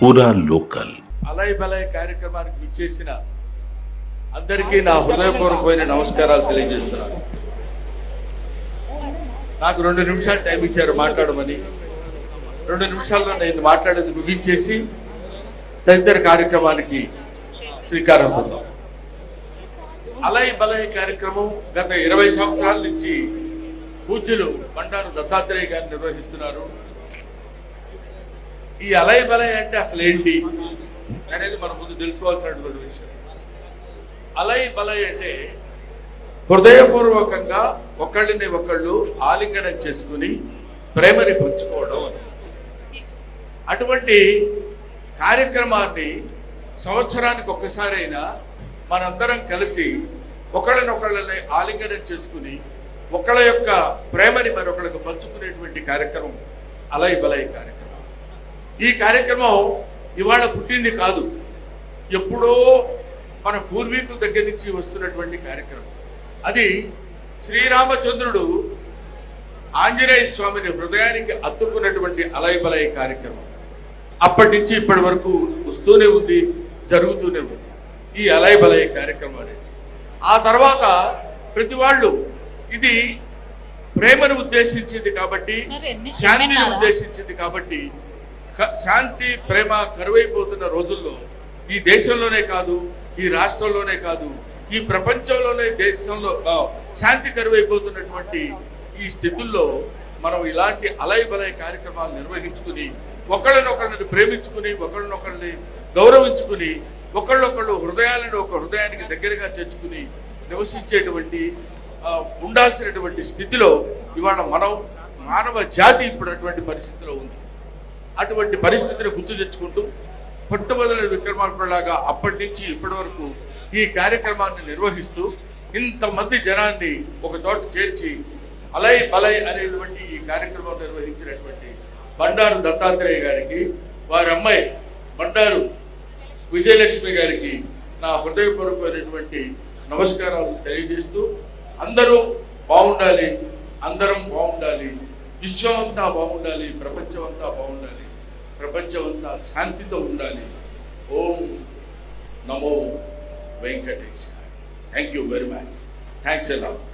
పూరా లోకల్ అలయ్ బలయ్ కార్యక్రమానికి విచ్చేసిన అందరికీ నా హృదయపూర్వకమైన నమస్కారాలు తెలియజేస్తున్నాను. నాకు 2 నిమిషాలు టైం ఇచ్చారు మాట్లాడమని. 2 నిమిషాల్లో నేను మాట్లాడేది ముగించేసి తదితర కార్యక్రమానికి శ్రీకారం చుడదాం. అలయ్ బలయ్ కార్యక్రమం గత 20 సంవత్సరాల నుంచి పూజ్యులు బండారు దత్తాత్రేయ గారు నిర్వహిస్తున్నారు. ఈ అలయ్ బలయ్ అంటే అసలు ఏంటి అనేది మనం ముందు తెలుసుకోవాల్సినటువంటి విషయం. అలయ్ బలయ్ అంటే హృదయపూర్వకంగా ఒకళ్ళని ఒకళ్ళు ఆలింగనం చేసుకుని ప్రేమని పంచుకోవడం అని. అటువంటి కార్యక్రమాన్ని సంవత్సరానికి ఒక్కసారైనా మనందరం కలిసి ఒకళ్ళనొకళ్ళని ఆలింగనం చేసుకుని ఒకళ్ళ యొక్క ప్రేమని మరొకళ్ళకు పంచుకునేటువంటి కార్యక్రమం అలయ్ బలయ్ కార్యక్రమం. ఈ కార్యక్రమం ఇవాళ పుట్టింది కాదు, ఎప్పుడో మన పూర్వీకుల దగ్గర నుంచి వస్తున్నటువంటి కార్యక్రమం. అది శ్రీరామచంద్రుడు ఆంజనేయ స్వామిని హృదయానికి అత్తుకున్నటువంటి అలయ్ బలయ్ కార్యక్రమం అప్పటి నుంచి ఇప్పటి వరకు వస్తూనే ఉంది, జరుగుతూనే ఉంది ఈ అలయ్ బలయ్ కార్యక్రమం అనేది. ఆ తర్వాత ప్రతి వాళ్ళు ఇది ప్రేమను ఉద్దేశించింది కాబట్టి, శాంతిని ఉద్దేశించింది కాబట్టి, శాంతి ప్రేమ కరువైపోతున్న రోజుల్లో ఈ దేశంలోనే కాదు, ఈ రాష్ట్రంలోనే కాదు, ఈ ప్రపంచంలోనే దేశంలో శాంతి కరువైపోతున్నటువంటి ఈ స్థితుల్లో మనం ఇలాంటి అలయ్ బలయ్ కార్యక్రమాలు నిర్వహించుకుని ఒకళ్ళనొకళ్ళని ప్రేమించుకుని ఒకళ్ళనొకళ్ళని గౌరవించుకుని ఒకళ్ళొకళ్ళు హృదయాలను ఒక హృదయానికి దగ్గరగా చేర్చుకుని నివసించేటువంటి ఉండాల్సినటువంటి స్థితిలో ఇవాళ మనం మానవ జాతి ఇప్పుడు అటువంటి పరిస్థితిలో ఉంది. అటువంటి పరిస్థితిని గుర్తు తెచ్చుకుంటూ పట్టుబదల విక్రమార్కులాగా అప్పటి నుంచి ఇప్పటి వరకు ఈ కార్యక్రమాన్ని నిర్వహిస్తూ ఇంతమంది జనాన్ని ఒక చోట చేర్చి అలయ్ బలయ్ అనేటువంటి ఈ కార్యక్రమం నిర్వహించినటువంటి బండారు దత్తాత్రేయ గారికి, వారి అమ్మాయి బండారు విజయలక్ష్మి గారికి నా హృదయపూర్వకమైనటువంటి నమస్కారాలు తెలియజేస్తూ, అందరూ బాగుండాలి, అందరం బాగుండాలి, విశ్వం అంతా బాగుండాలి, ప్రపంచం అంతా బాగుండాలి, ప్రపంచం అంతా శాంతితో ఉండాలి. ఓం నమో Venkatesh. Thank you very much. Thanks a lot.